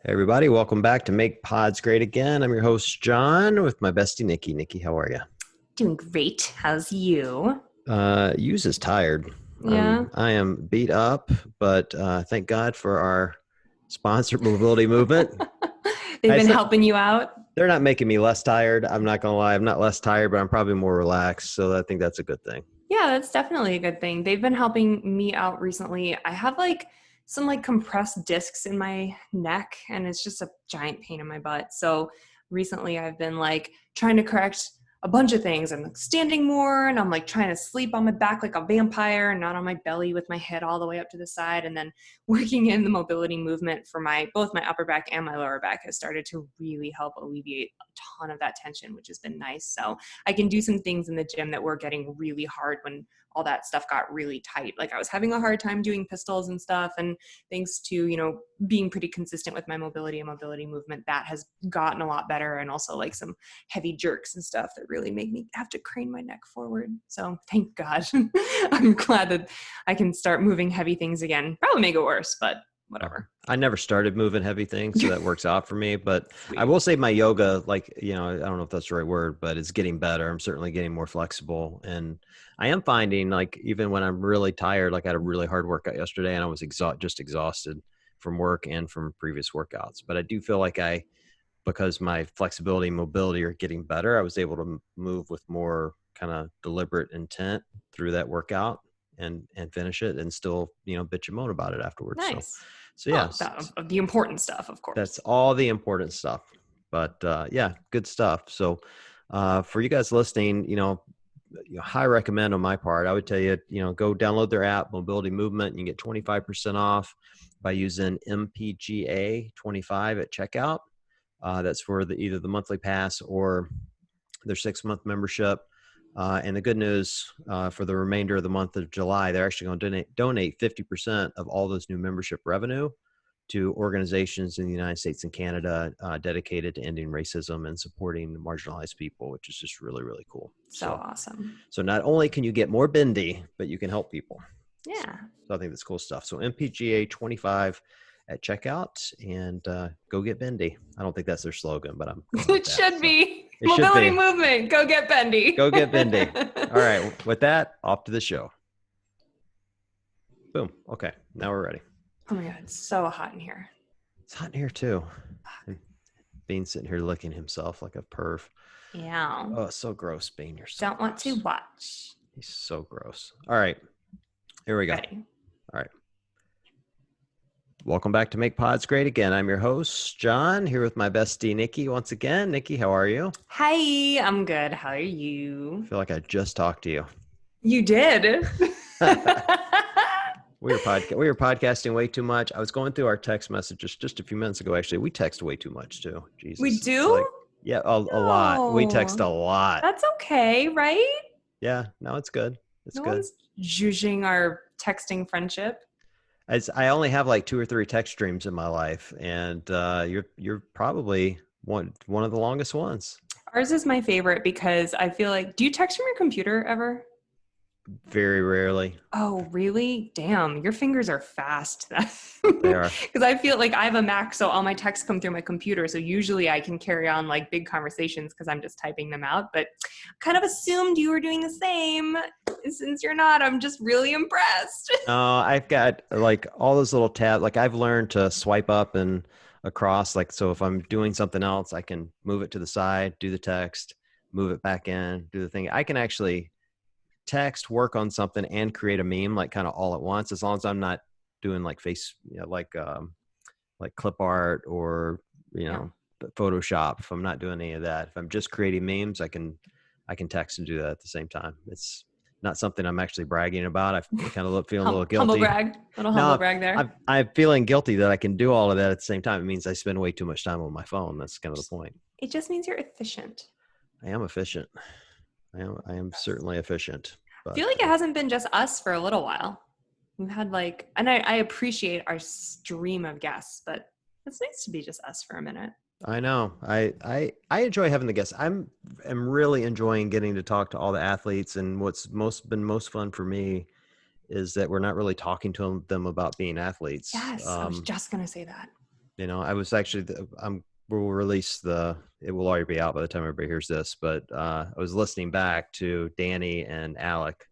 Hey everybody, welcome back to Make Pods Great Again. I'm your host, John, with my bestie, Nikki. Nikki, how are you? Doing great. How's you? Use is tired. Yeah. I am beat up, but thank God for our sponsor, Mobility Movement. They've been It's not, helping you out. they're not making me less tired. I'm not gonna lie, I'm not less tired, but I'm probably more relaxed. So I think that's a good thing. Yeah, that's definitely a good thing. They've been helping me out recently. I have some compressed discs in my neck and it's just a giant pain in my butt. So recently I've been trying to correct a bunch of things. I'm standing more and I'm trying to sleep on my back like a vampire and not on my belly with my head all the way up to the side. And then working in the mobility movement for both my upper back and my lower back has started to really help alleviate a ton of that tension, which has been nice. So I can do some things in the gym that were getting really hard when all that stuff got really tight. Like I was having a hard time doing pistols and stuff. And thanks to, being pretty consistent with my mobility and mobility movement, that has gotten a lot better. And also some heavy jerks and stuff that really make me have to crane my neck forward. So thank God. I'm glad that I can start moving heavy things again. Probably make it worse, but whatever. I never started moving heavy things, so that works out for me. But I Sweet. will say my yoga, I don't know if that's the right word, but it's getting better. I'm certainly getting more flexible. And I am finding, even when I'm really tired, I had a really hard workout yesterday and I was just exhausted from work and from previous workouts. But I do feel because my flexibility and mobility are getting better, I was able to move with more kind of deliberate intent through that workout and finish it and still, bitch and moan about it afterwards. Nice. So yeah, Well, the important stuff, of that's course. all the important stuff. But yeah, good stuff. So for you guys listening, high recommend on my part. I would tell you, go download their app, Mobility Movement. You can get 25% off by using MPGA 25 at checkout. That's for either the monthly pass or their 6-month membership. And the good news for the remainder of the month of July, they're actually going to donate 50% of all those new membership revenue to organizations in the United States and Canada dedicated to ending racism and supporting marginalized people, which is just really, really cool. So awesome. So not only can you get more bendy, but you can help people. Yeah. So I think that's cool stuff. So MPGA 25 at checkout and go get bendy. I don't think that's their slogan, but I'm going with It that. should be. It Mobility should be. movement. Go get bendy. Go get bendy. All right. With that, off to the show. Boom. Okay. Now we're ready. Oh my God. It's so hot in here. It's hot in here too. And Bean's sitting here licking himself like a perv. Yeah. Oh, so gross, Bean. You're so Don't want gross. to watch. He's so gross. All right. Here we go. Ready. All right. Welcome back to Make Pods Great Again. I'm your host, John, here with my bestie, Nikki, once again. Nikki, how are you? Hi. I'm good. How are you? I feel like I just talked to you. You did. We were podcasting way too much. I was going through our text messages just a few minutes ago. Actually, we text way too much too. Jesus. We do? Yeah, a lot. We text a lot. That's okay, right? Yeah, no, it's good. It's No good. one's judging our texting friendship. I only have 2 or 3 text streams in my life, and you're probably one of the longest ones. Ours is my favorite because I feel do you text from your computer ever? Very rarely. Oh, really? Damn, your fingers are fast. They are. Because I feel like I have a Mac, so all my texts come through my computer. So usually I can carry on big conversations because I'm just typing them out. But kind of assumed you were doing the same. Since you're not, I'm just really impressed. I've got all those little tabs. I've learned to swipe up and across. So if I'm doing something else, I can move it to the side, do the text, move it back in, do the thing. I can actually text, work on something, and create a meme kind of all at once, as long as I'm not doing face, like clip art or Photoshop. If I'm not doing any of that, if I'm just creating memes, I can text and do that at the same time. It's not something I'm actually bragging about. I kind of feeling a little guilty. Humble brag there. I'm feeling guilty that I can do all of that at the same time. It means I spend way too much time on my phone. That's kind of the point. It just means you're efficient. I am efficient. I am certainly efficient. But I feel like it hasn't been just us for a little while. We've had and I appreciate our stream of guests, but it's nice to be just us for a minute. I know. I enjoy having the guests. am really enjoying getting to talk to all the athletes, and what's been most fun for me is that we're not really talking to them about being athletes. Yes, I was just gonna say that. I was actually, we'll release it will already be out by the time everybody hears this, but I was listening back to Danny and Alec,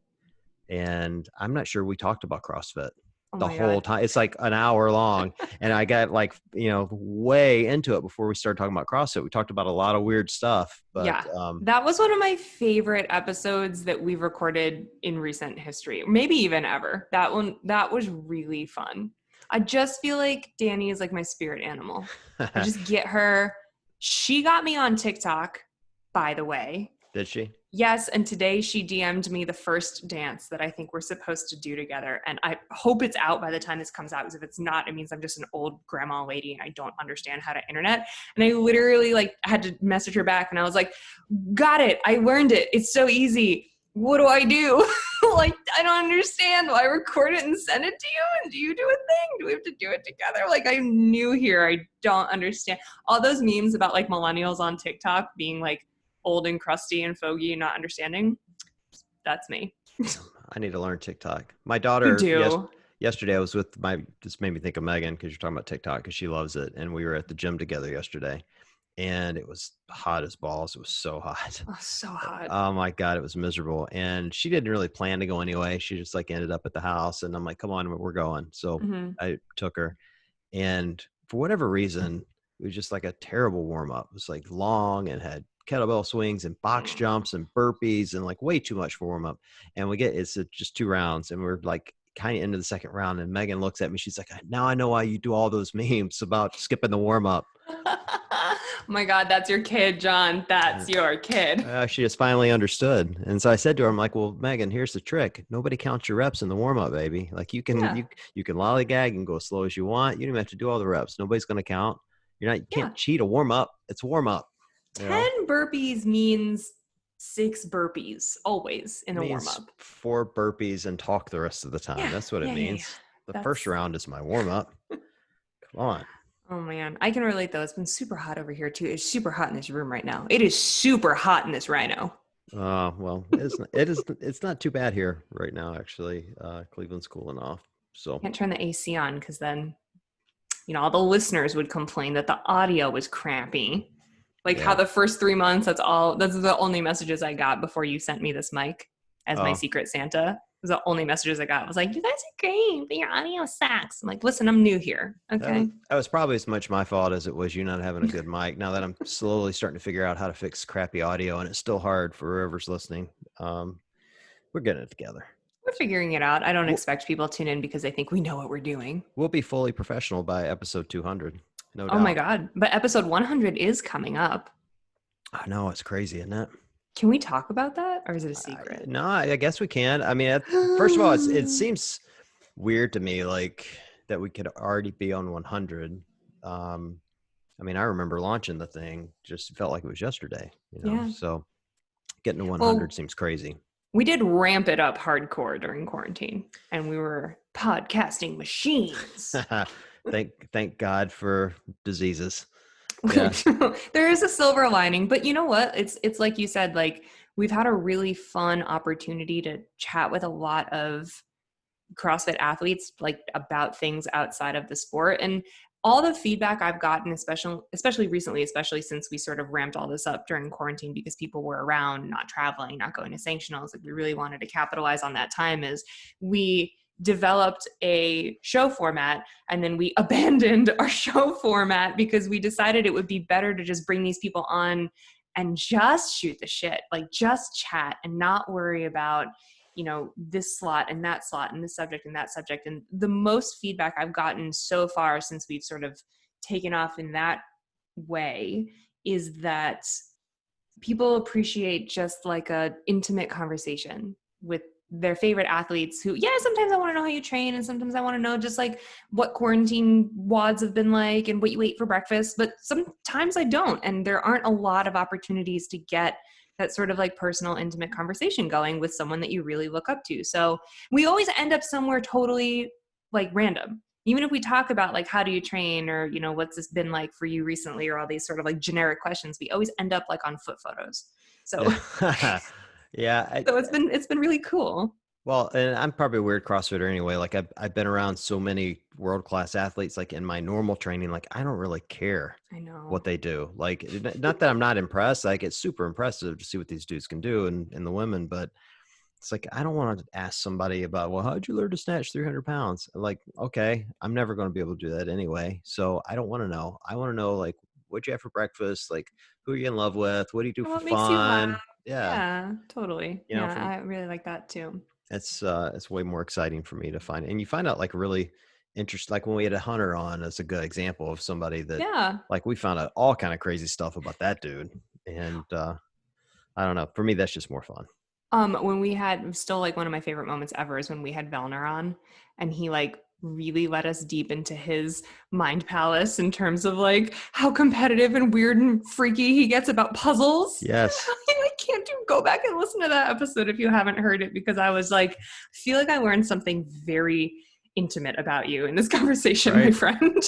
and I'm not sure we talked about CrossFit Oh the my whole God. time. It's like an hour long, and I got like, way into it before we started talking about CrossFit. We talked about a lot of weird stuff, but Yeah. That was one of my favorite episodes that we've recorded in recent history, maybe even ever. That was really fun. I just feel like Danny is like my spirit animal. I just get her. She got me on TikTok, by the way. did she? Yes, and today she DM'd me the first dance that I think we're supposed to do together. And I hope it's out by the time this comes out, because if it's not, it means I'm just an old grandma lady and I don't understand how to internet. And I literally like had to message her back and I was like, got it. I learned it. It's so easy. What do I do? Like, I don't understand. Do I record it and send it to you? And do you do a thing? Do we have to do it together? Like, I'm new here. I don't understand. All those memes about like millennials on TikTok being like old and crusty and fogey and not understanding. That's me. I need to learn TikTok. My You daughter, do. yesterday I was with just made me think of Megan because you're talking about TikTok because she loves it. And we were at the gym together yesterday and it was hot as balls. It was so hot. Oh, so hot. Oh my God, it was miserable. And she didn't really plan to go anyway. She just like ended up at the house and I'm like, come on, we're going. So Mm-hmm. I took her and for whatever reason, it was just like a terrible warm up. It was like long and had kettlebell swings and box jumps and burpees and like way too much for warm up. And it's just 2 rounds and we're like kind of into the second round. And Megan looks at me. She's like, now I know why you do all those memes about skipping the warm up. Oh my God, that's your kid, John. That's your kid. She just finally understood. And so I said to her, I'm like, well, Megan, here's the trick. Nobody counts your reps in the warm up, baby. Like Yeah. you can lollygag and go as slow as you want. You don't even have to do all the reps. Nobody's going to count. You Yeah. can't cheat a warm up. It's a warm up. 10 burpees means 6 burpees always It in a warm means up. 4 burpees and talk the rest of the time. Yeah. That's what it Yeah. means. The first That's, round is my warm up. Come on. oh man, I can relate though. It's been super hot over here too. It's super hot in this room right now. It is super hot in this rhino. Well, it's not too bad here right now, actually. Cleveland's cooling off. So Can't turn the AC on because then, all the listeners would complain that the audio was crappy. Like how yeah. the first 3 months, that's the only messages I got before you sent me this mic as my Oh, secret Santa. It was the only messages I got. I was like, you guys are great, but your audio sucks. I'm like, listen, I'm new here. Okay. that was probably as much my fault as it was you not having a good mic. Now that I'm slowly starting to figure out how to fix crappy audio, and it's still hard for whoever's listening. We're getting it together. We're figuring it out. I don't We'll, expect people to tune in because they think we know what we're doing. we'll be fully professional by episode 200, no Oh my doubt. God. But episode 100 is coming up. I know it's crazy, isn't it? Can we talk about that or is it a secret? No, I guess we can. I mean, first of all, it seems weird to me, like that we could already be on 100. I mean, I remember launching the thing; just felt like it was yesterday. Yeah. So getting to 100 Well, seems crazy. we did ramp it up hardcore during quarantine and we were podcasting machines. Thank God for diseases. Yeah. There is a silver lining, but you know what? It's like you said, like we've had a really fun opportunity to chat with a lot of CrossFit athletes like about things outside of the sport. And all the feedback I've gotten, especially recently, especially since we sort of ramped all this up during quarantine because people were around, not traveling, not going to sanctionals, like we really wanted to capitalize on that time, is we developed a show format and then we abandoned our show format because we decided it would be better to just bring these people on and just shoot the shit, like just chat and not worry about this slot and that slot and this subject and that subject. And the most feedback I've gotten so far since we've sort of taken off in that way is that people appreciate just like a intimate conversation with their favorite athletes who, yeah, sometimes I want to know how you train and sometimes I want to know just like what quarantine wads have been like and what you ate for breakfast, but sometimes I don't. And there aren't a lot of opportunities to get that sort of like personal, intimate conversation going with someone that you really look up to. So we always end up somewhere totally like random. Even if we talk about like, how do you train or, what's this been like for you recently or all these sort of like generic questions, we always end up like on foot photos. So, Yeah. Yeah. so it's been really cool. Well, and I'm probably a weird CrossFitter anyway. Like I've been around so many world-class athletes, like in my normal training, like I don't really care I know. what they do. Like not that I'm not impressed. Like it's super impressive to see what these dudes can do and the women, but it's like I don't want to ask somebody about, well, how'd you learn to snatch 300 pounds? Like, okay, I'm never going to be able to do that anyway. So I don't want to know. I want to know like what you have for breakfast, like who are you in love with, what do you do And for what makes you laugh? fun? Yeah, Yeah, totally. you know, Yeah, from I really like that too. it's way more exciting for me to find, and you find out like really interesting. Like when we had a hunter on, as a good example of somebody that Yeah. like we found out all kind of crazy stuff about that dude, and I don't know. For me, that's just more fun. When we had still like one of my favorite moments ever is when we had Velner on and he like really let us deep into his mind palace in terms of like how competitive and weird and freaky he gets about puzzles. Yes, I can't do go back and listen to that episode if you haven't heard it because I was like, I feel like I learned something very intimate about you in this conversation, my right. friend.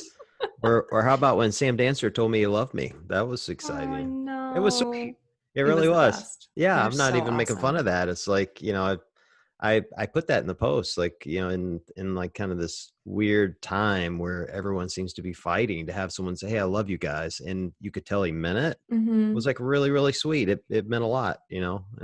Or how about when Sam Dancer told me he loved me? That was Oh, I exciting. It was sweet. know. It He really was the was. best. Yeah, They're I'm not so even making fun of awesome. that. It's like, I put that in the post, like, in like kind of this weird time where everyone seems to be fighting to have someone say, "Hey, I love you guys." And you could tell he meant it. It was Mm-hmm. like really, really sweet. It meant a lot, And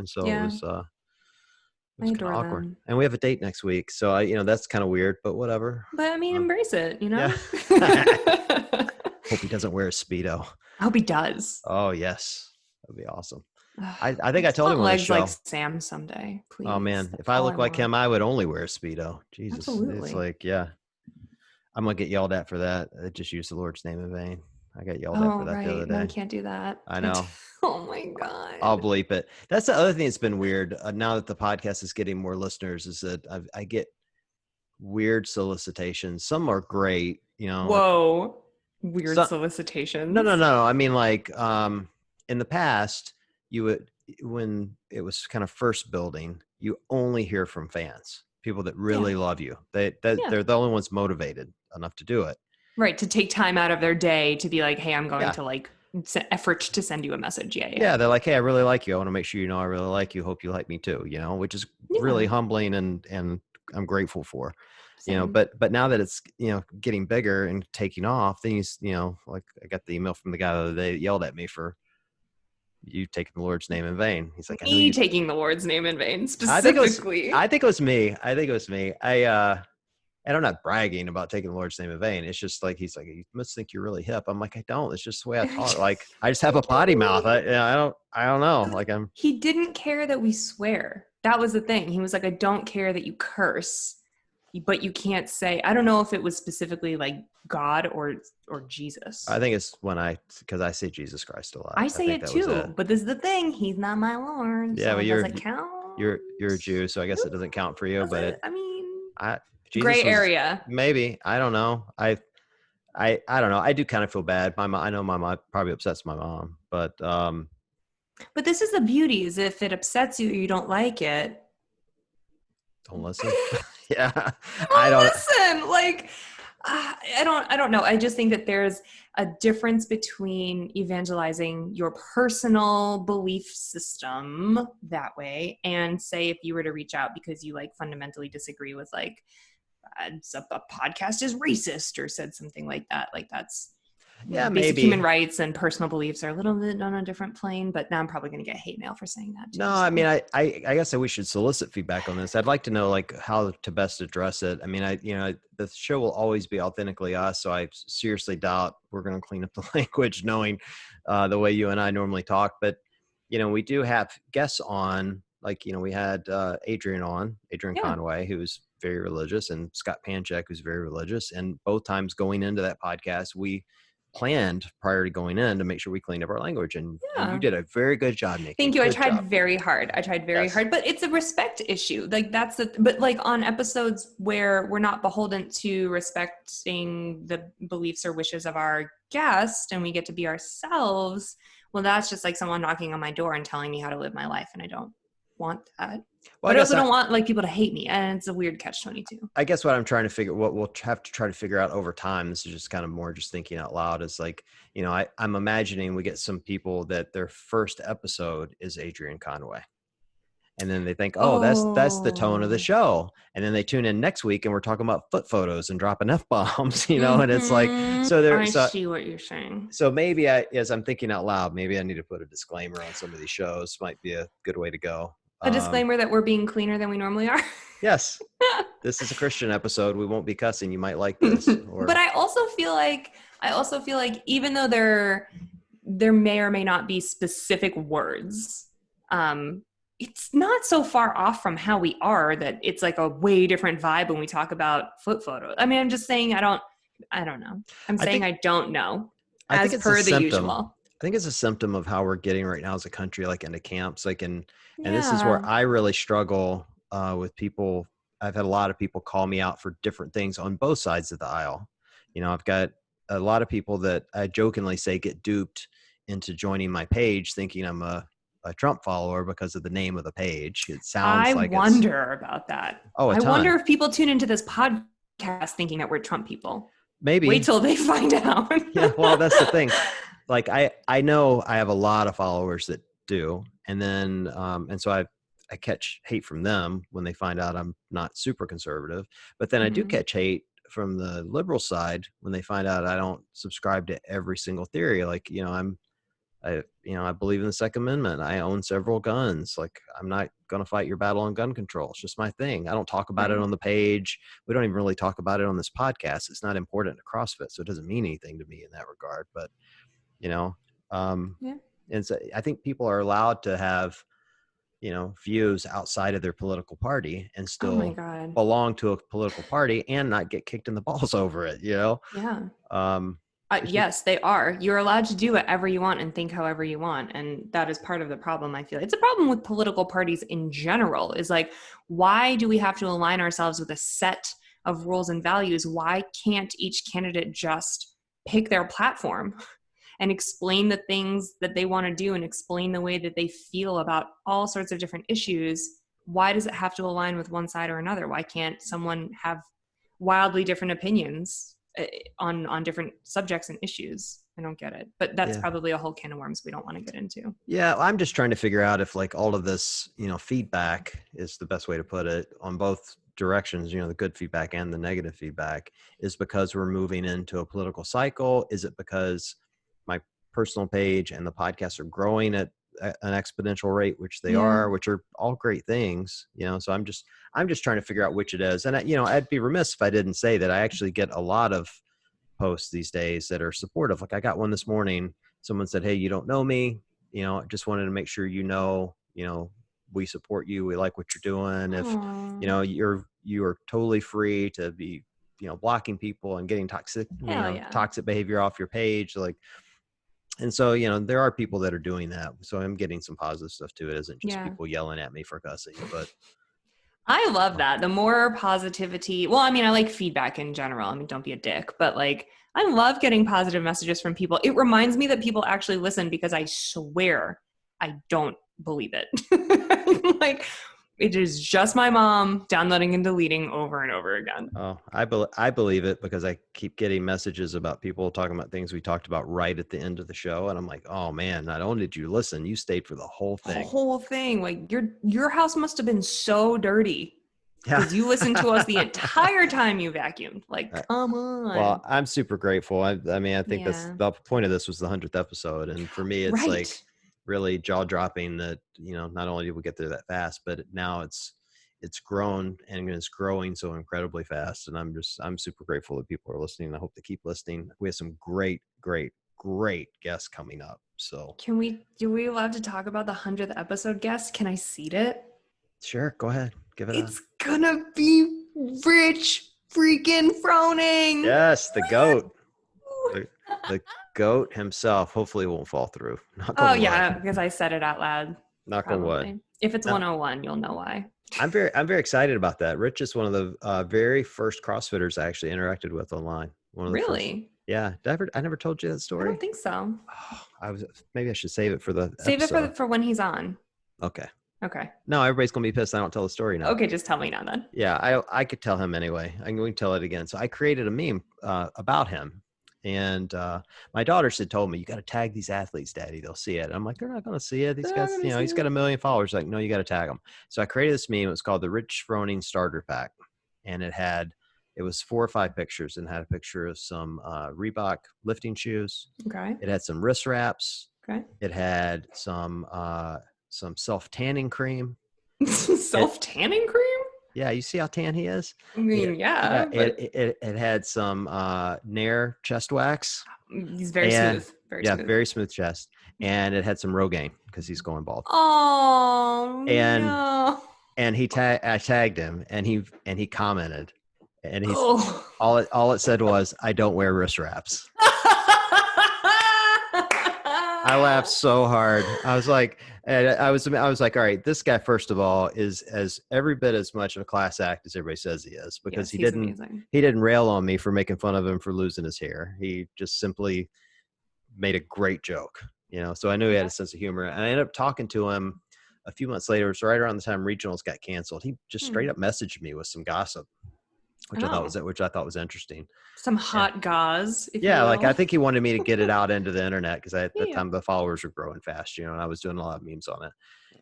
so Yeah, it I was kind adore of awkward. them. And we have a date next week. So that's kind of weird, but whatever. But I mean, Um, embrace it, you yeah. know? I Hope he doesn't wear a Speedo. hope he does. Oh, yes. That'd be awesome. Ugh, I I think I just told him want on the legs like show. Sam someday, Oh please. man, if That's I all I look like want. him, I would only wear a Speedo. Jesus. It's Absolutely. like, yeah, I'm gonna get yelled at for that. I just used the Lord's name in vain. I got yelled at Oh, for that the right. other No, we day. can't do that. I Can't. know. Oh my I'll God. bleep it. That's the other thing that's been weird. Now that the podcast is getting more listeners, is that I get weird solicitations. Some are great, like Whoa. Weird some. No, no, solicitations. no. I mean, like, in the past, you would when it was kind of first building, you only hear from fans, people that Yeah. really love you. Yeah. They're the only ones motivated enough to do it. Right. To take time out of their day to be like, hey, I'm going Yeah, to like effort to send you a message. Yeah. Yeah. yeah. They're like, hey, I really like you. I want to make sure I really like you. Hope you like me too. Which is really Yeah. humbling and I'm grateful for. Same. But now that it's getting bigger and taking off, then like I got the email from the guy the other day that yelled at me for you taking the Lord's name in vain. He's like, I know Me you. taking the Lord's name in vain, I think it was. specifically. I think it was me. I think it was me. And I'm not bragging about taking the Lord's name in vain. It's just like he's like, you must think you're really hip. I'm like, I don't. It's just the way I I talk. Like I just have a can't potty mouth. believe I don't know. Like I'm. he didn't care that we swear. That was the thing. He was like, I don't care that you curse, but you can't say. I don't know if it was specifically like God or I Jesus. think it's because I say Jesus Christ a lot. I I say think it that was it. too, but this is the thing. He's not my Lord, Yeah, so but does you're it count? you're a Jew, so I guess it doesn't count for you. Does But it? I mean, I Jesus gray was area. maybe. I don't know. I don't know. I do kind of feel bad. My mom, I know my mom probably upsets my mom, but But this is the beauty: is if it upsets you or you don't like it, don't listen. Yeah, I well, don't. listen, like I don't know. I just think that there's a difference between evangelizing your personal belief system that way and say if you were to reach out because you like fundamentally disagree with like a podcast is racist or said something like that's Yeah, basic human maybe. rights and personal beliefs are a little bit on a different plane, but now I'm probably going to get hate mail for saying that No, too. I mean, So I guess that we should solicit feedback on this. I'd like to know like how to best address it. I mean, the show will always be authentically us, so I seriously doubt we're going to clean up the language, knowing the way you and I normally talk. But we do have guests on, like we had Adrian yeah. Conway, who's very religious, and Scott Panchek, who's very religious, and both times going into that podcast, we planned prior to going in to make sure we cleaned up our language, and you Yeah. did a very good job, Nikki. Thank you. I Good job. tried very hard. I tried very Yes. hard, but it's a respect issue. Like that's the, but like on episodes where we're not beholden to respecting the beliefs or wishes of our guest and we get to be ourselves, well, that's just like someone knocking on my door and telling me how to live my life. And I don't want that. Well, But I also don't want like people to hate me. And it's a weird catch 22. I guess what I'm trying to what we'll have to try to figure out over time. This is just kind of more just thinking out loud. Is like, I'm imagining we get some people that their first episode is Adrian Conway, And then they think, oh, that's the tone of the Oh. show. And then they tune in next week and we're talking about foot photos and dropping F bombs, and it's like, I see what you're saying. so maybe as I'm thinking out loud, maybe I need to put a disclaimer on some of these shows. Might be a good way to go. A disclaimer that we're being cleaner than we normally are. Yes, this is a Christian episode. We won't be cussing. You might like this. But I also feel like even though there may or may not be specific words, it's not so far off from how we are that it's like a way different vibe when we talk about foot photos. I mean, I'm just saying I don't know. I'm saying I don't know. I think As per the usual. I think it's a symptom of how we're getting right now as a country, like into camps, like and this is Yeah. where I really struggle with people. I've had a lot of people call me out for different things on both sides of the aisle. I've got a lot of people that I jokingly say get duped into joining my page, thinking I'm a Trump follower because of the name of the page. It sounds like I wonder about that. Oh, I wonder if people tune into this podcast thinking that we're Trump people. Maybe. Wait till they find out. Yeah, well, that's the thing. Like I know I have a lot of followers that do, and then and so I catch hate from them when they find out I'm not super conservative, but then I do catch hate from the liberal side when they find out I don't subscribe to every single theory. Like, I believe in the Second Amendment. I own several guns. Like, I'm not going to fight your battle on gun control. It's just my thing. I don't talk about it on the page. We don't even really talk about it on this podcast. It's not important to CrossFit, so it doesn't mean anything to me in that regard. But, and so I think people are allowed to have, views outside of their political party and still belong to a political party and not get kicked in the balls over it, Yeah. Yes, they are. You're allowed to do whatever you want and think however you want. And that is part of the problem, I feel. It's a problem with political parties in general, is like, why do we have to align ourselves with a set of rules and values? Why can't each candidate just pick their platform and explain the things that they want to do and explain the way that they feel about all sorts of different issues? Why does it have to align with one side or another? Why can't someone have wildly different opinions on different subjects and issues? I don't get it, but that's probably a whole can of worms we don't want to get into. Yeah, I'm just trying to figure out if like all of this, feedback is the best way to put it on both directions, the good feedback and the negative feedback, is because we're moving into a political cycle. Is it because my personal page and the podcast are growing at an exponential rate, which they are, which are all great things, so I'm just trying to figure out which it is. And I'd be remiss if I didn't say that I actually get a lot of posts these days that are supportive. Like I got one this morning. Someone said, "Hey, you don't know me, just wanted to make sure, we support you. We like what you're doing. Aww. If, you are totally free to be, blocking people and getting toxic behavior off your page." Like, and so, there are people that are doing that. So I'm getting some positive stuff too. It isn't just people yelling at me for cussing, but I love that. The more positivity. Well, I mean, I like feedback in general. I mean, don't be a dick, but like, I love getting positive messages from people. It reminds me that people actually listen, because I swear I don't believe it. Like, it is just my mom downloading and deleting over and over again. Oh, I believe it, because I keep getting messages about people talking about things we talked about right at the end of the show. And I'm like, oh man, not only did you listen, you stayed for the whole thing. The whole thing. Like, your house must have been so dirty, because you listened to us the entire time you vacuumed. Like, come on. Well, I'm super grateful. I mean, I think that's the point of this was the 100th episode. And for me, it's like really jaw dropping that, not only did we get there that fast, but now it's grown and it's growing so incredibly fast. And I'm super grateful that people are listening. I hope they keep listening. We have some great guests coming up. So do we allowed to talk about the 100th episode guest? Can I seed it? Sure. Go ahead. Give it It's gonna be Rich freaking Froning. Yes. The GOAT. The GOAT himself. Hopefully it won't fall through. Because I said it out loud. Knock on wood. If it's 101, you'll know why. I'm very excited about that. Rich is one of the very first CrossFitters I actually interacted with online. One of the really? First. Yeah. I never told you that story. I don't think so. Maybe I should save it for the Save episode. it for when he's on. Okay. Okay. No, everybody's gonna be pissed I don't tell the story now. Okay, just tell me now then. Yeah, I could tell him anyway. I'm going to tell it again. So I created a meme about him, And my daughters had told me, you got to tag these athletes, Daddy. They'll see it. I'm like, they're not going to see it. These They're not guys, gonna see he's got it. 1 million followers. Like, no, you got to tag them. So I created this meme. It was called the Rich Froning Starter Pack. And it was 4 or 5 pictures and had a picture of some Reebok lifting shoes. Okay. It had some wrist wraps. Okay. It had some self tanning cream. Self tanning cream? Yeah, you see how tan he is? I mean, Yeah, yeah, but it had some Nair chest wax, he's very and smooth. Very yeah, smooth. very smooth chest, and it had some Rogaine because he's going bald. Oh And no. I tagged him, and he commented, and he's Oh. all it said was, "I don't wear wrist wraps." I laughed so hard. I was like, all right, this guy, first of all, is as every bit as much of a class act as everybody says he is, because Yes, he's amazing. he didn't rail on me for making fun of him for losing his hair. He just simply made a great joke, So I knew he had Yeah. a sense of humor, and I ended up talking to him a few months later. It was right around the time regionals got canceled. He just Hmm. straight up messaged me with some gossip, Oh, which I thought was interesting. some Yeah. hot gauze, if you Yeah, like I will. think he wanted me to get it out into the internet because at that Yeah. time the followers were growing fast, and I was doing a lot of memes on it.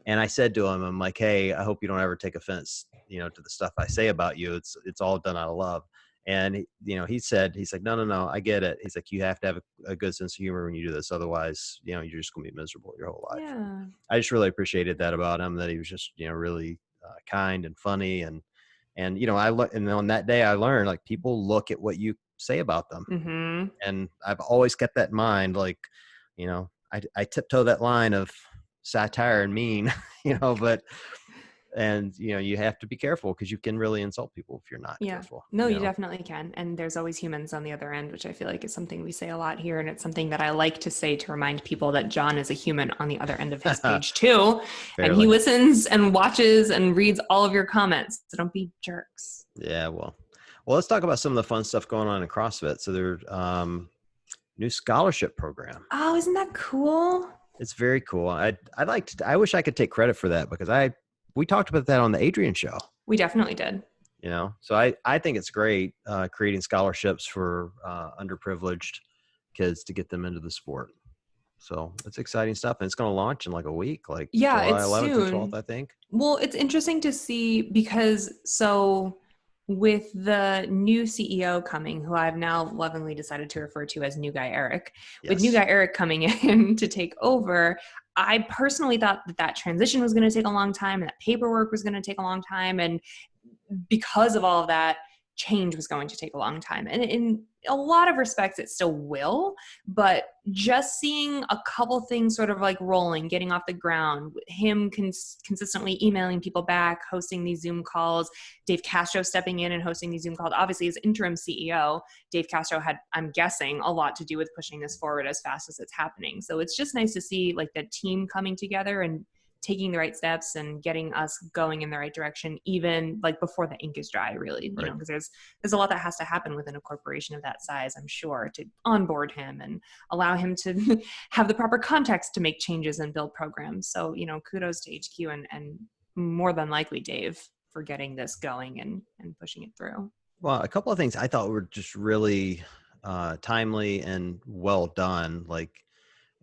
And I said to him, I'm like, hey, I hope you don't ever take offense, to the stuff I say about you. It's all done out of love. And he's like, no, no, no, I get it. He's like, you have to have a good sense of humor when you do this, otherwise, you're just gonna be miserable your whole life. And Yeah. I just really appreciated that about him, that he was just really kind and funny, and and on that day I learned, like, people look at what you say about them, Mm-hmm. and I've always kept that in mind. Like, I tiptoe that line of satire and mean, but you have to be careful because you can really insult people if you're not Yeah. careful. No, you definitely can. And there's always humans on the other end, which I feel like is something we say a lot here. And it's something that I like to say to remind people that John is a human on the other end of his page too. And he Barely. listens and watches and reads all of your comments. So don't be jerks. Yeah. Well, let's talk about some of the fun stuff going on in CrossFit. So there's new scholarship program. Oh, isn't that cool? It's very cool. I wish I could take credit for that because we talked about that on the Adrian show. We definitely did. So I think it's great creating scholarships for underprivileged kids to get them into the sport. So it's exciting stuff, and it's going to launch in like a week, like Yeah, July it's 11th and soon. 12th, I think. Well, it's interesting to see because with the new CEO coming, who I've now lovingly decided to refer to as New Guy Eric, with New Yes. Guy Eric coming in to take over, I personally thought that transition was going to take a long time and that paperwork was going to take a long time. And because of all of that, change was going to take a long time. And in a lot of respects, it still will. But just seeing a couple things sort of like rolling, getting off the ground, him consistently emailing people back, hosting these Zoom calls, Dave Castro stepping in and hosting these Zoom calls. Obviously, as interim CEO, Dave Castro had, I'm guessing, a lot to do with pushing this forward as fast as it's happening. So it's just nice to see like the team coming together and taking the right steps and getting us going in the right direction, even like before the ink is dry, really, Right. because there's a lot that has to happen within a corporation of that size, I'm sure, to onboard him and allow him to have the proper context to make changes and build programs. So, kudos to HQ and more than likely Dave for getting this going and pushing it through. Well, a couple of things I thought were just really timely and well done.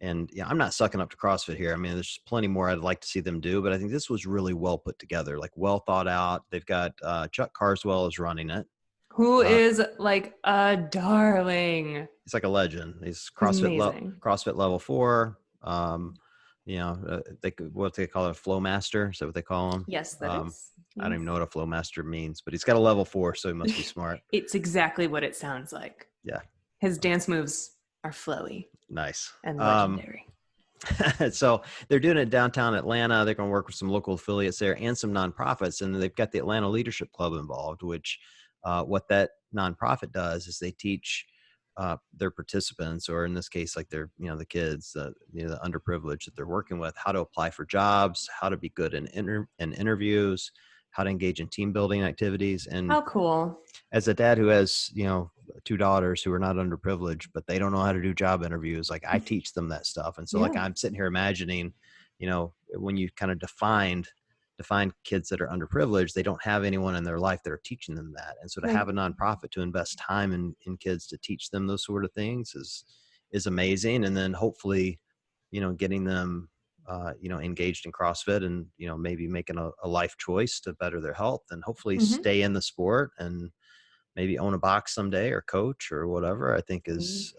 And I'm not sucking up to CrossFit here. I mean, there's plenty more I'd like to see them do, but I think this was really well put together, like well thought out. They've got Chuck Carswell is running it. Who is like a darling. He's like a legend. He's Amazing. CrossFit level 4. What they call it, a flow master. Is that what they call him? Yes, that is. I don't even know what a flow master means, but he's got a level 4, so he must be smart. It's exactly what it sounds like. Yeah. His dance moves are flowy. Nice. And legendary. So they're doing it downtown Atlanta. They're going to work with some local affiliates there and some nonprofits. And they've got the Atlanta Leadership Club involved, which what that nonprofit does is they teach their participants, or in this case, like the kids, the underprivileged that they're working with, how to apply for jobs, how to be good in interviews, how to engage in team building activities. And how cool. As a dad who has, 2 daughters who are not underprivileged, but they don't know how to do job interviews, like I teach them that stuff. And so like I'm sitting here imagining, when you kind of define to find kids that are underprivileged, they don't have anyone in their life that are teaching them that. And so to Right. have a nonprofit to invest time in kids to teach them those sort of things is amazing. And then hopefully, getting them, engaged in CrossFit and, maybe making a life choice to better their health and hopefully Mm-hmm. stay in the sport and maybe own a box someday or coach or whatever, I think is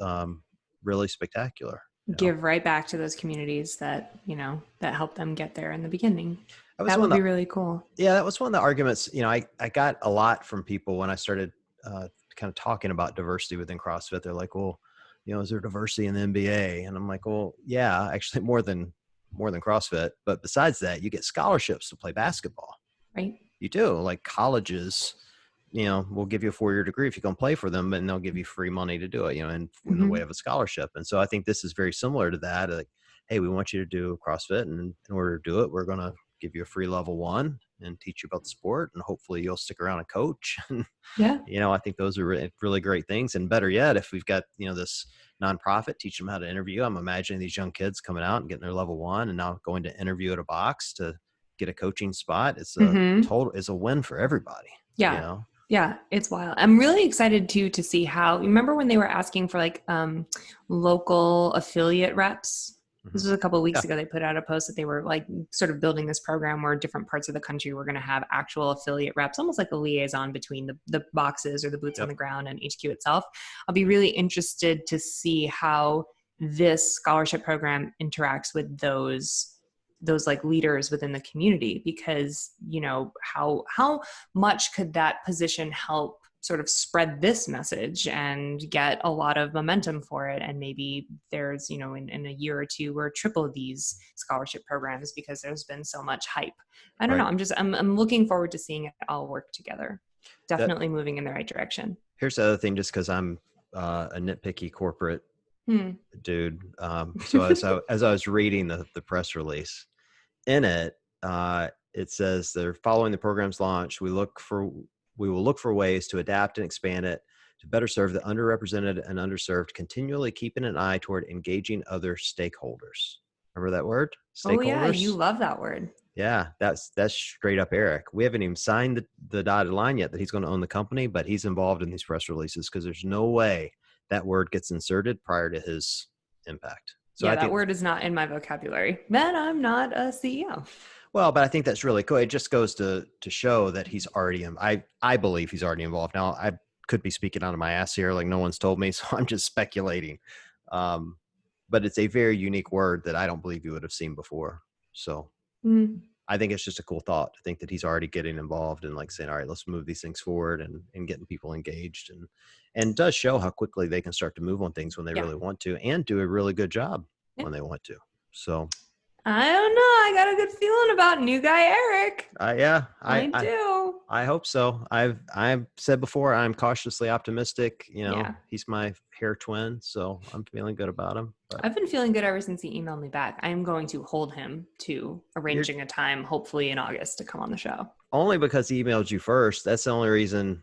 really spectacular. Give right back to those communities that, that helped them get there in the beginning. That was That one would of be the, really cool. yeah, that was one of the arguments, I got a lot from people when I started kind of talking about diversity within CrossFit. They're like, well, is there diversity in the NBA? And I'm like, well, yeah, actually more than CrossFit. But besides that, you get scholarships to play basketball. Right. You do. Like colleges, will give you a 4-year degree if you can play for them, and they'll give you free money to do it, in the way Mm-hmm. of a scholarship. And so I think this is very similar to that. Like, hey, we want you to do CrossFit, and in order to do it, we're going to give you a free level 1 and teach you about the sport, and hopefully you'll stick around and coach. And Yeah. I think those are really great things. And better yet, if we've got this nonprofit, teach them how to interview. I'm imagining these young kids coming out and getting their level 1 and now going to interview at a box to get a coaching spot. Mm-hmm. It's a win for everybody. Yeah. Yeah, it's wild. I'm really excited too to see how, remember when they were asking for like local affiliate reps? This Mhm. was a couple of Yeah. weeks ago. They put out a post that they were like sort of building this program where different parts of the country were going to have actual affiliate reps, almost like a liaison between the boxes or the boots on Yep. the ground and HQ itself. I'll be really interested to see how this scholarship program interacts with those like leaders within the community, because how much could that position help sort of spread this message and get a lot of momentum for it. And maybe there's, in a year or two, we're triple these scholarship programs because there's been so much hype. I don't know. Right. I'm looking forward to seeing it all work together. That Definitely moving in the right direction. Here's the other thing, just because I'm a nitpicky corporate Hmm. dude. So as I was reading the press release, in it, it says they're following the program's launch. We will look for ways to adapt and expand it to better serve the underrepresented and underserved, continually keeping an eye toward engaging other stakeholders. Remember that word? Oh yeah, you Stakeholders? love that word. Yeah, that's straight up Eric. We haven't even signed the dotted line yet that he's going to own the company, but he's involved in these press releases because there's no way that word gets inserted prior to his impact. So Yeah, I that think, word is not in my vocabulary. Then I'm not a CEO. well, but I think that's really cool. It just goes to show that he's already in. I believe he's already involved. Now I could be speaking out of my ass here, like no one's told me, so I'm just speculating. Um, but it's a very unique word that I don't believe you would have seen before. So Mm. I think it's just a cool thought to think that he's already getting involved and like saying, all right, let's move these things forward and getting people engaged and does show how quickly they can start to move on things when they Yeah. really want to and do a really good job Yeah. when they want to. So I don't know. I got a good feeling about new guy Eric. yeah, I do. I hope so. I've said before I'm cautiously optimistic. Yeah. He's my hair twin, so I'm feeling good about him. But I've been feeling good ever since he emailed me back. I'm going to hold him to you're arranging a time, hopefully in August, to come on the show. only because he emailed you first. That's the only reason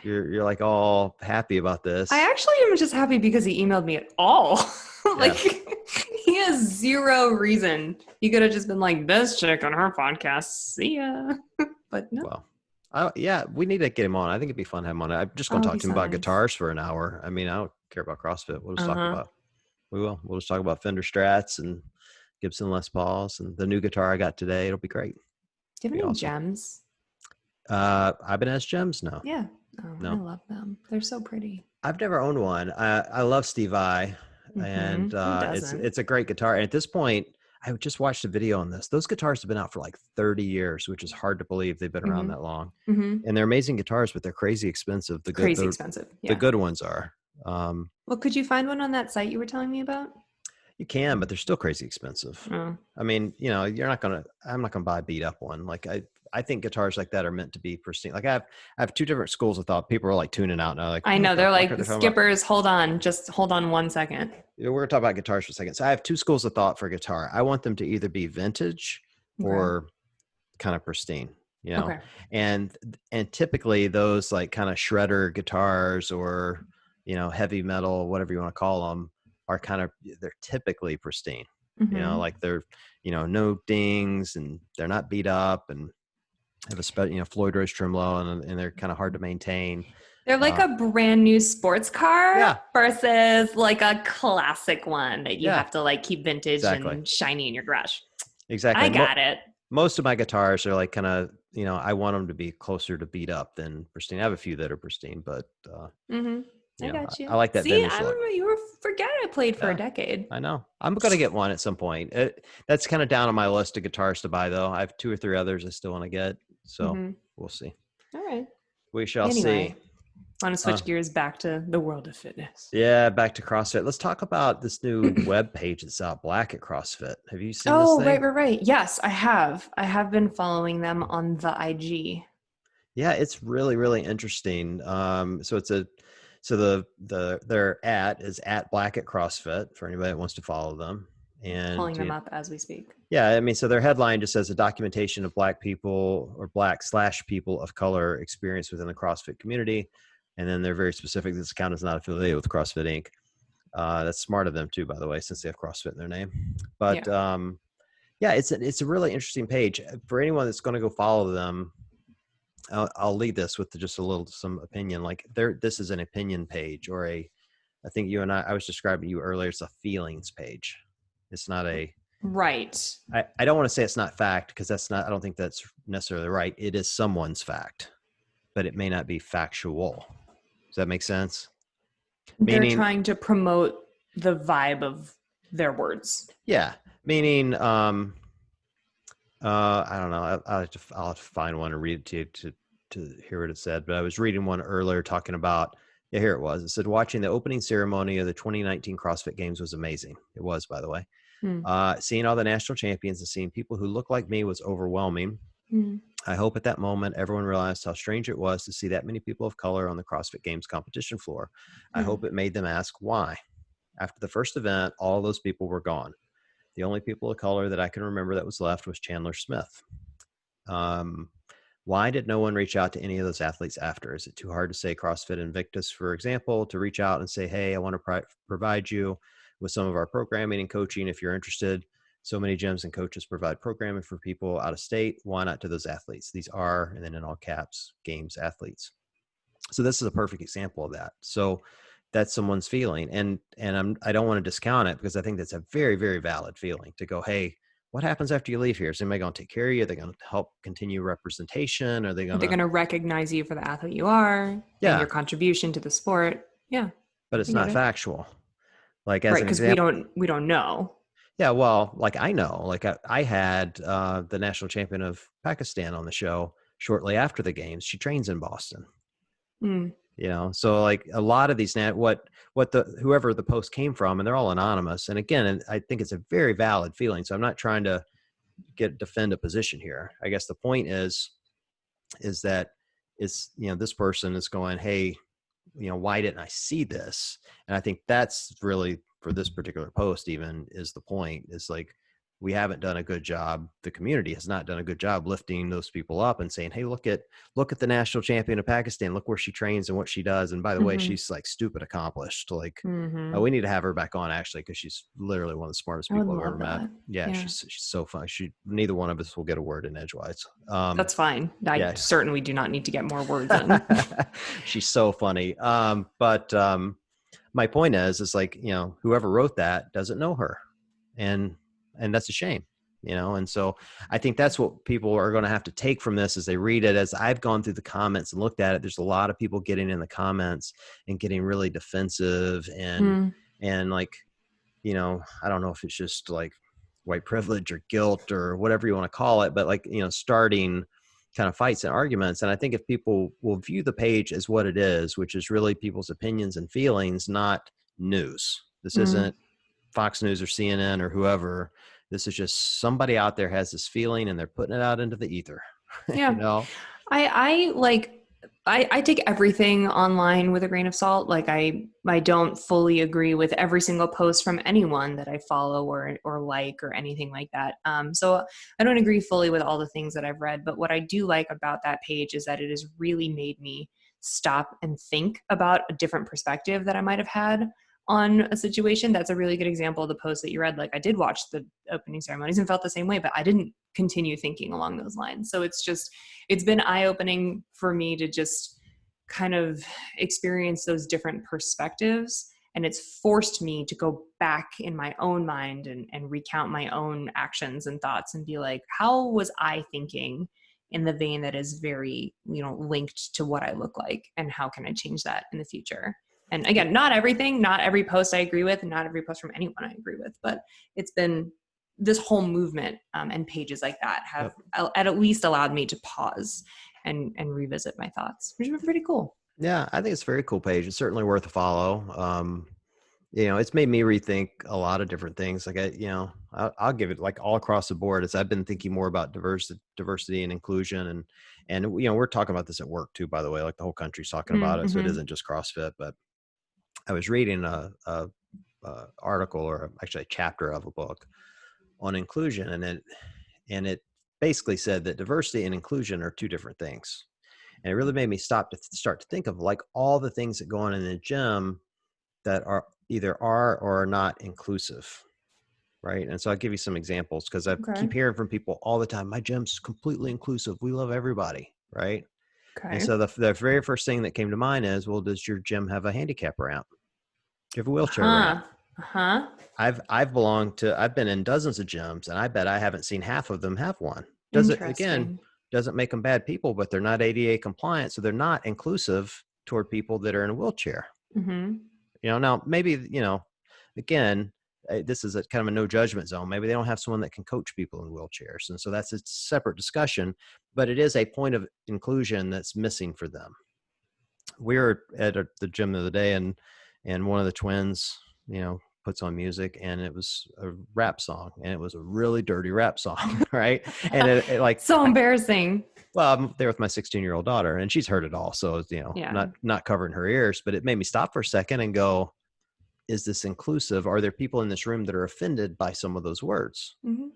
you're like all happy about I this. actually am just happy because he emailed me at all. Like, Yeah. he has zero reason. He could have just been like, this chick on her podcast. See ya. But no. Well, yeah, we need to get him on. I think it'd be fun to have him on. I'm just going Oh, to it'd talk be to him so about nice. guitars for an hour. I mean, I don't care about CrossFit. We'll just talk Uh-huh. about. We will. We'll just talk about Fender Strats and Gibson Les Pauls and the new guitar I got today. It'll be great. Do you have Be any awesome. gems? Ibanez Gems? No, Yeah. Oh, I no. love them. They're so pretty. I've never owned one. I love Steve Vai, and Who it's doesn't? it's a great guitar. And at this point, I just watched a video on this. Those guitars have been out for like 30 years, which is hard to believe they've been around Mm-hmm. that long. Mm-hmm. And they're amazing guitars, but they're crazy expensive. Crazy expensive. The Yeah. good ones are. Well, could you find one on that site you were telling me about? You can, but they're still crazy expensive. Oh. I mean, I'm not gonna buy a beat up one. Like I think guitars like that are meant to be pristine. Like I have two different schools of thought. People are like tuning out now, like I what know. the They're fuck are like, they talking about? skippers, hold on. Just hold on 1 second. We're gonna talk about guitars for a second. So I have two schools of thought for guitar. I want them to either be vintage Okay. or kind of pristine, Okay. and typically those like kind of shredder guitars or heavy metal, whatever you want to call them, are they're typically pristine. Mm-hmm. Like they're, no dings and they're not beat up and have Floyd Rose Tremolo and they're kind of hard to maintain. They're like Uh, a brand new sports car yeah, versus like a classic one that you yeah, have to like keep vintage exactly. and shiny in your garage. Exactly. I got it. Most of my guitars are like kind of, I want them to be closer to beat up than pristine. I have a few that are pristine, but, Mm-hmm. I I, got I you. like that See, vintage I look. remember you were forget I played for a Yeah, decade. I know. I'm going to get one at some point. That's kind of down on my list of guitars to buy, though. I have two or three others I still want to get. So Mm-hmm. we'll see. All right. We shall see. Anyway, want to Uh, switch gears back to the world of fitness. yeah, back to CrossFit. Let's talk about this new web page that's out, Black at CrossFit. Have you seen this Oh, right, thing? right, right. Yes, I have. I have been following them on the IG. Yeah, it's really, really interesting. So their at is at Black at CrossFit for anybody that wants to follow them. And Pulling them up as we speak. yeah, I mean, so their headline just says a documentation of Black people or Black/people of color experience within the CrossFit community. And then they're very specific. This account is not affiliated with CrossFit Inc. That's smart of them too, by the way, since they have CrossFit in their name. But Yeah. yeah, it's a really interesting page for anyone that's going to go follow them. I'll lead this with just some opinion. Like this is an opinion page I think I was describing to you earlier. It's a feelings page. It's not Right. I don't want to say it's not fact because I don't think that's necessarily right. It is someone's fact, but it may not be factual. Does that make sense? They're Meaning, trying to promote the vibe of their words. yeah, meaning, I don't know. I'll have to find one and read it to you to hear what it said. But I was reading one earlier talking about, yeah, here it was. It said, watching the opening ceremony of the 2019 CrossFit Games was amazing. It was, by the way. Hmm. Seeing all the national champions and seeing people who look like me was overwhelming. Hmm. I hope at that moment everyone realized how strange it was to see that many people of color on the CrossFit Games competition floor. I Hmm. hope it made them ask why. After the first event, all those people were gone. The only people of color that I can remember that was left was Chandler Smith. Um, why did no one reach out to any of those athletes after? Is it too hard to say CrossFit Invictus, for example, to reach out and say, hey, I want to provide you with some of our programming and coaching if you're interested? So many gyms and coaches provide programming for people out of state. Why not to those athletes? These are, and then in all caps, games athletes. So this is a perfect example of that. So that's someone's feeling, and I don't want to discount it because I think that's a very, very valid feeling to go, hey, what happens after you leave here? Is anybody going to take care of you? Are they going to help continue representation? Are they Are going they to, going to recognize you for the athlete you are and yeah, your contribution to the sport? Yeah, but I it's get not it. factual. Like as Right, an because we example, don't know. yeah, well, like I know, like I had the national champion of Pakistan on the show shortly after the games. She trains in Boston. Mm, So like a lot of these what the whoever the post came from, and they're all anonymous, and again, I think it's a very valid feeling, so I'm not trying to defend a position here. I guess the point is that it's, this person is going, hey, why didn't I see this? And I think that's really for this particular post even is the point, is like, we haven't done a good job. The community has not done a good job lifting those people up and saying, hey, look at the national champion of Pakistan. Look where she trains and what she does. And by the way, mm-hmm, she's like stupid accomplished. Like, mm-hmm. we need to have her back on actually, because she's literally one of the smartest I would people I've ever love met. that. Yeah, Yeah, she's so fun. Neither one of us will get a word in edgewise. that's fine. I Yeah. certainly do not need to get more words in. She's so funny. But my point is like, whoever wrote that doesn't know her, and that's a shame, And so I think that's what people are going to have to take from this as they read it. As I've gone through the comments and looked at it, there's a lot of people getting in the comments and getting really defensive Mm, and like, I don't know if it's just like white privilege or guilt or whatever you want to call it, but like, starting kind of fights and arguments. And I think if people will view the page as what it is, which is really people's opinions and feelings, not news. This mm. isn't Fox News or CNN or whoever. This is just somebody out there has this feeling and they're putting it out into the ether, you Yeah. know? I like I take everything online with a grain of salt. Like I don't fully agree with every single post from anyone that I follow or like or anything like that. So I don't agree fully with all the things that I've read, but what I do like about that page is that it has really made me stop and think about a different perspective that I might have had on a situation, that's a really good example of the post that you read. Like I did watch the opening ceremonies and felt the same way, but I didn't continue thinking along those lines. So it's been eye-opening for me to just kind of experience those different perspectives. And it's forced me to go back in my own mind and recount my own actions and thoughts and be like, how was I thinking in the vein that is very, linked to what I look like? And how can I change that in the future? And again, not everything, not every post I agree with, and not every post from anyone I agree with, but it's been this whole movement and pages like that have Yep. at least allowed me to pause and revisit my thoughts, which has been pretty cool. Yeah, I think it's a very cool page. It's certainly worth a follow. It's made me rethink a lot of different things. Like I'll give it like all across the board as I've been thinking more about diversity and inclusion. And we're talking about this at work too, by the way, like the whole country's talking about it. So it Mm-hmm. isn't just CrossFit, but I was reading a article or actually a chapter of a book on inclusion. And it basically said that diversity and inclusion are two different things. And it really made me start to think of like all the things that go on in the gym that are either are or are not inclusive, right? And so I'll give you some examples because I Okay. keep hearing from people all the time, my gym's completely inclusive. We love everybody, right? And Okay. so the very first thing that came to mind is, well, does your gym have a handicap ramp? Do you have a wheelchair ramp? Uh-huh. Uh-huh. I've been in dozens of gyms and I bet I haven't seen half of them have one. Again, Interesting. doesn't make them bad people, but they're not ADA compliant. So they're not inclusive toward people that are in a wheelchair. Mm-hmm. Now maybe, again, this is a kind of a no judgment zone. Maybe they don't have someone that can coach people in wheelchairs. And so that's a separate discussion, but it is a point of inclusion that's missing for them. We were at the gym the other day and one of the twins, puts on music and it was a rap song and it was a really dirty rap song. Right. And it like, So embarrassing. well, I'm there with my 16-year-old daughter and she's heard it all. So, Yeah. not covering her ears, but it made me stop for a second and go, is this inclusive? Are there people in this room that are offended by some of those words? Mm-hmm.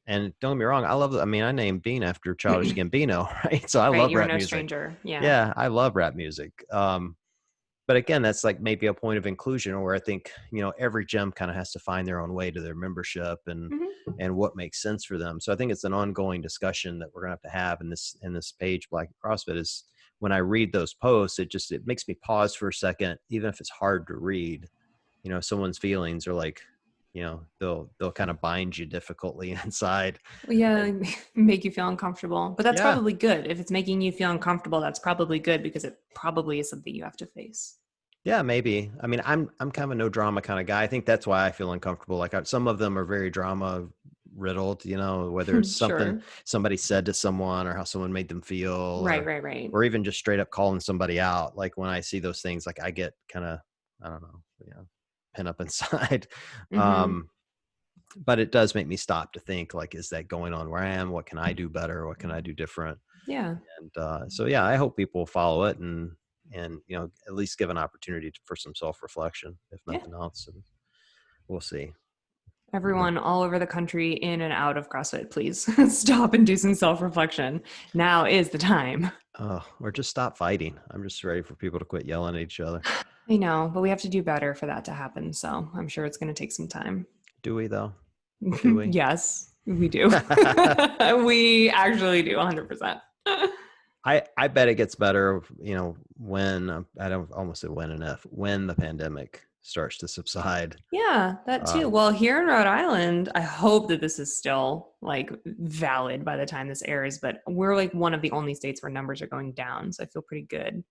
And don't get me wrong, I named Bean after Childish Gambino, right? So I Right. love You're rap no music. stranger. Yeah. Yeah, I love rap music. But again, that's like maybe a point of inclusion where I think, every gym kind of has to find their own way to their membership Mm-hmm. and what makes sense for them. So I think it's an ongoing discussion that we're gonna have to have in this page, Black CrossFit, is when I read those posts, it makes me pause for a second, even if it's hard to read. Someone's feelings are like, they'll kind of bind you difficultly inside. Yeah, And make you feel uncomfortable. But that's yeah, probably good. If it's making you feel uncomfortable, that's probably good because it probably is something you have to face. yeah, maybe. I mean, I'm kind of a no drama kind of guy. I think that's why I feel uncomfortable. Like some of them are very drama riddled, whether it's something Sure. somebody said to someone or how someone made them feel Right, right, right. or even just straight up calling somebody out. Like when I see those things, like I get kind of, I don't know, pin up inside. Mm-hmm. Um, but it does make me stop to think like, is that going on where I am? What can I do better? What can I do different? Yeah. And so, yeah, I hope people follow it and at least give an opportunity for some self-reflection, if Yeah. nothing else. And we'll see. Everyone all over the country in and out of CrossFit, please stop and do some self-reflection. Now is the time. Or just stop fighting. I'm just ready for people to quit yelling at each other. I know, but we have to do better for that to happen. So I'm sure it's going to take some time. Do we though? Do we? Yes, we do. We actually do 100%. I bet it gets better, when I don't almost say when and if when the pandemic starts to subside. Yeah, that too. Um, Well, here in Rhode Island, I hope that this is still like valid by the time this airs, but we're like one of the only states where numbers are going down. So I feel pretty good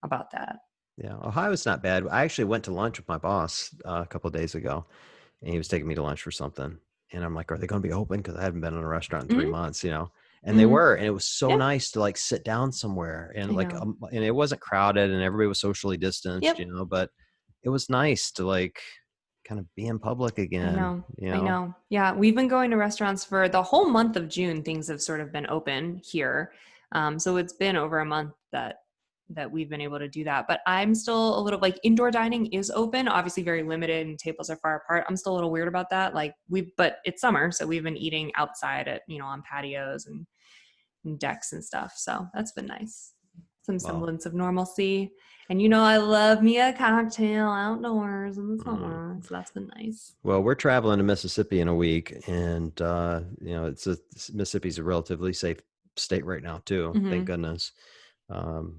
about that. yeah, Ohio's not bad. I actually went to lunch with my boss a couple of days ago, and he was taking me to lunch for something. And I'm like, are they going to be open? Because I hadn't been in a restaurant in 3 months. And they Hmm. were, and it was so Yeah, nice to like sit down somewhere I and like, know. and it wasn't crowded and everybody was socially distanced, Yep. but it was nice to like kind of be in public I again, know. I know. Yeah, we've been going to restaurants for the whole month of June. Things have sort of been open here, so it's been over a month that we've been able to do that. But I'm still a little like indoor dining is open, obviously very limited, and tables are far apart. I'm still a little weird about that. But it's summer, so we've been eating outside at on patios and decks and stuff. So that's been nice. some Well, semblance of normalcy. And you know, I love me a cocktail outdoors in the mm. summer, so that's been nice. Well, we're traveling to Mississippi in a week, and Mississippi's a relatively safe state right now too. Thank Hmm. goodness.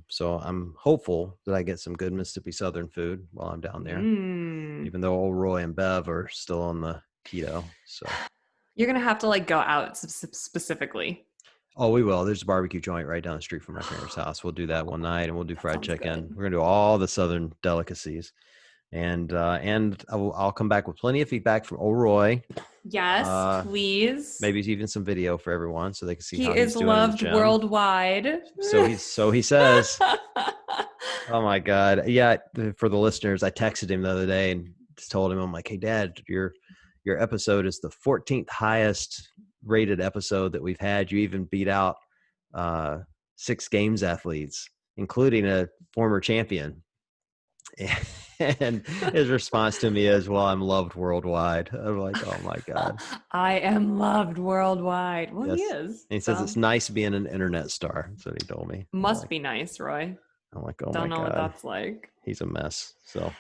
So I'm hopeful that I get some good Mississippi Southern food while I'm down there, Mm. even though old Roy and Bev are still on the keto. So, You're gonna have to like go out specifically. oh, we will. There's a barbecue joint right down the street from my parents' house. We'll do that one night, and we'll do That fried sounds chicken. good. We're gonna do all the Southern delicacies, and I'll come back with plenty of feedback from old Roy. Yes, Uh, please. maybe even some video for everyone so they can see He how he's is doing in the loved gym. worldwide. So he says. Oh my God. Yeah, for the listeners, I texted him the other day and just told him, I'm like, hey Dad, your episode is the 14th highest rated episode that we've had. You even beat out 6 games athletes, including a former champion. And his response to me is, well, I'm loved worldwide. I'm like, oh my God. I am loved worldwide. Well, he Yes. is. And he says it's So nice being an internet star. That's what he told me. must be nice, Roy. I'm like, oh my Don't know what God, that's like. he's a mess. So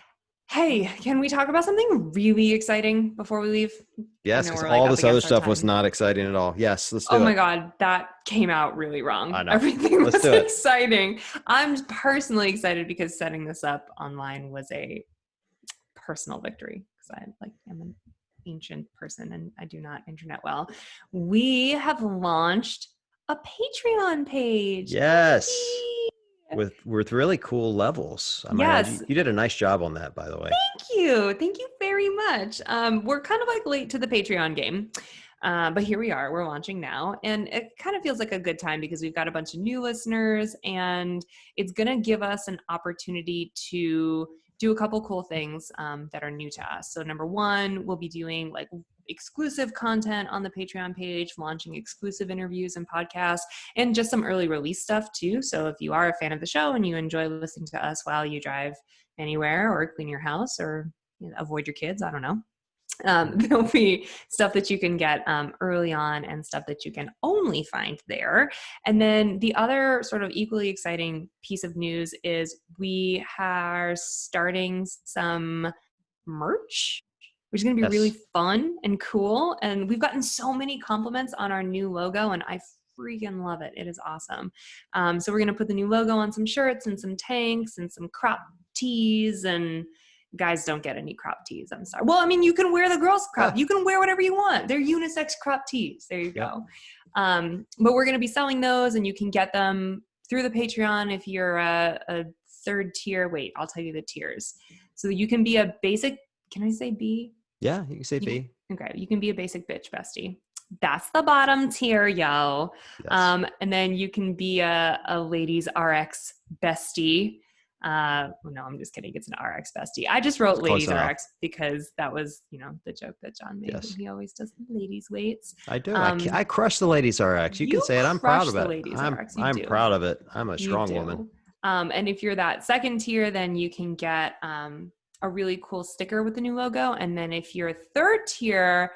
Hey, can we talk about something really exciting before we leave? I yes, know because we're like all up this other against our stuff was time. not exciting at all. Yes, let's Oh do my it. God, that came out really I wrong. know. Everything Let's was do it. exciting. I'm personally excited because setting this up online was a personal victory because I like am an ancient person and I do not internet well. We have launched a Patreon page. Yes, Yay! with really cool levels. I might add, Yes, you did a nice job on that, by the way. thank you. Thank you very much. We're kind of like late to the Patreon game. But here we are, we're launching now. And it kind of feels like a good time because we've got a bunch of new listeners and it's going to give us an opportunity to do a couple cool things that are new to us. So, number one, we'll be doing like exclusive content on the Patreon page, launching exclusive interviews and podcasts, and just some early release stuff too. So, if you are a fan of the show and you enjoy listening to us while you drive anywhere or clean your house or avoid your kids, I don't know, there'll be stuff that you can get early on and stuff that you can only find there. And then the other sort of equally exciting piece of news is we are starting some merch, which is going to be really Yes. fun and cool. And we've gotten so many compliments on our new logo, and I freaking love it. It is awesome. So we're going to put the new logo on some shirts and some tanks and some crop tees, and guys don't get any crop tees. I'm sorry. Well, I mean, you can wear the girls' crop. Ah, You can wear whatever you want. They're unisex crop tees. There you yep. go. But we're going to be selling those, and you can get them through the Patreon if you're a third tier. Wait, I'll tell you the tiers. So you can be a basic. Can I say B? Yeah, you can say B. Okay, you can be a basic bitch bestie. That's the bottom tier, yo. Yes. And then you can be a ladies RX bestie. No, I'm just kidding. It's an RX bestie. I just wrote It's close ladies enough. RX because that was, the joke that John made. Yes, He always does the ladies weights. I do. I crush the ladies RX. You can You say it. I'm proud crush of the it. ladies I'm RX. You I'm do. proud of it. I'm a You strong woman. do. And if you're that second tier, then you can get a really cool sticker with the new logo. And then if you're a third tier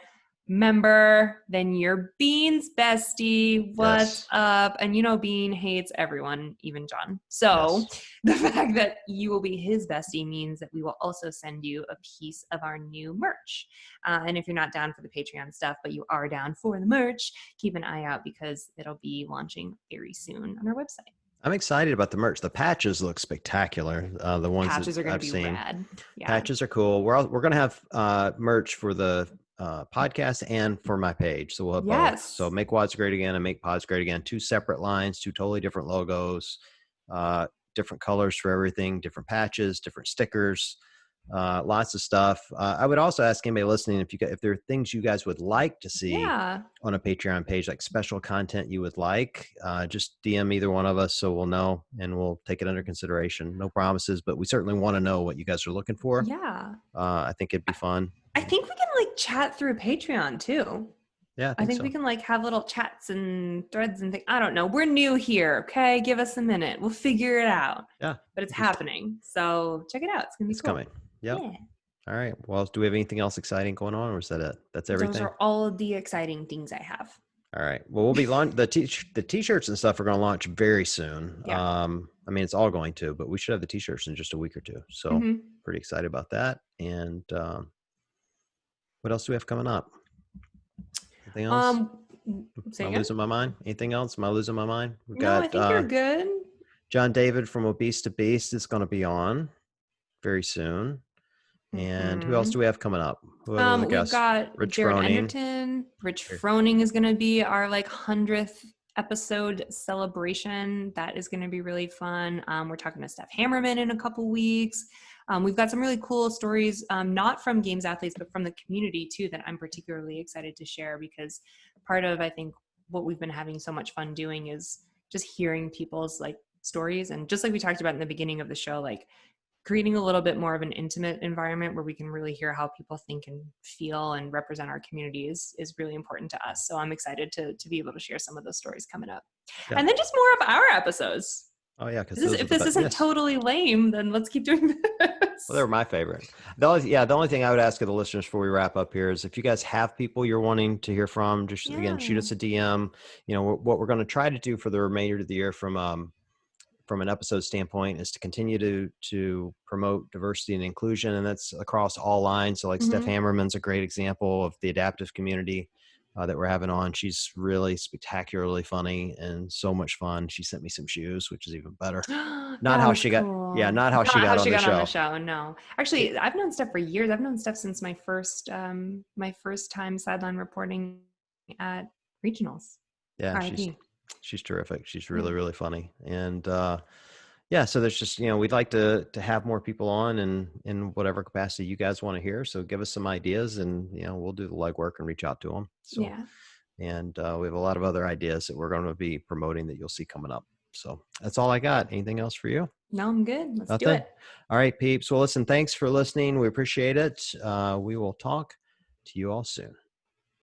member, then you're Bean's bestie. What's Yes. up? And Bean hates everyone, even John. So Yes. the fact that you will be his bestie means that we will also send you a piece of our new merch. And if you're not down for the Patreon stuff, but you are down for the merch, keep an eye out because it'll be launching very soon on our website. I'm excited about the merch. The patches look spectacular. The ones Patches that are going to I've be seen. rad. Yeah. Patches are cool. We're going to have merch for the podcast and for my page. So we'll have both. So Yes. Make Wads Great Again and Make Pods Great Again. 2 separate lines, 2 totally different logos, different colors for everything, different patches, different stickers, lots of stuff. I would also ask anybody listening if there are things you guys would like to see Yeah. on a Patreon page, like special content you would like, just DM either one of us so we'll know and we'll take it under consideration. No promises, but we certainly want to know what you guys are looking for. Yeah. I think it'd be fun. I think we can like chat through Patreon too. Yeah, I I think think we so. can like have little chats and threads and things. I don't know. We're new here. Okay. Give us a minute. We'll figure it out. Yeah. But it's happening. So check it out. It's going to be It's cool. coming. Yep. Yeah. All right. Well, do we have anything else exciting going on or is that it? That's Those everything? are all of the exciting things I have. All right. Well, we'll be launch the t-shirts and stuff are going to launch very soon. Yeah. I mean, it's all going to, but we should have the t-shirts in just a week or two. So Hmm. pretty excited about that. And what else do we have coming up? Anything else? Um, Am say I again? losing my mind? Anything else? Am I losing my mind? We've No, I got think you're good. John David from Obese to Beast is going to be on very soon. And who else do Hmm. we have coming up? Who have other We've guests? got Rich Jared Froning. Enderton. Rich Froning is going to be our like 100th episode celebration. That is going to be really fun. We're talking to Steph Hammerman in a couple weeks. We've got some really cool stories, not from games athletes, but from the community too, that I'm particularly excited to share because part of, I think, what we've been having so much fun doing is just hearing people's like stories. And just like we talked about in the beginning of the show, like creating a little bit more of an intimate environment where we can really hear how people think and feel and represent our community is really important to us. So I'm excited to be able to share some of those stories coming up. Yeah. And then just more of our episodes. Oh yeah, because This is, those are if the this best. isn't Yes. totally lame, then let's keep doing Well, they're this. my favorite. The only thing I would ask of the listeners before we wrap up here is if you guys have people you're wanting to hear from, just again shoot Yeah. us a DM. You know what we're going to try to do for the remainder of the year from an episode standpoint is to continue to promote diversity and inclusion, and that's across all lines. So like Steph Mm-hmm. Hammerman's a great example of the adaptive community that we're having on. She's really spectacularly funny and so much fun. She sent me some shoes, which is even better. Not That how was she got, yeah, cool. not how she Not got how on she the got on the show. show. No, actually, I've known Steph for years. I've known Steph since my first time sideline reporting at regionals. Yeah, RIP. she's terrific. She's Yeah. really really funny, and yeah. So there's just we'd like to have more people on in whatever capacity you guys want to hear. So give us some ideas, and we'll do the legwork and reach out to them. So Yeah. and we have a lot of other ideas that we're going to be promoting that you'll see coming up. So that's all I got. Anything else for you? No, I'm good. Let's do Nothing. it. All right, peeps. Well, listen. Thanks for listening. We appreciate it. We will talk to you all soon.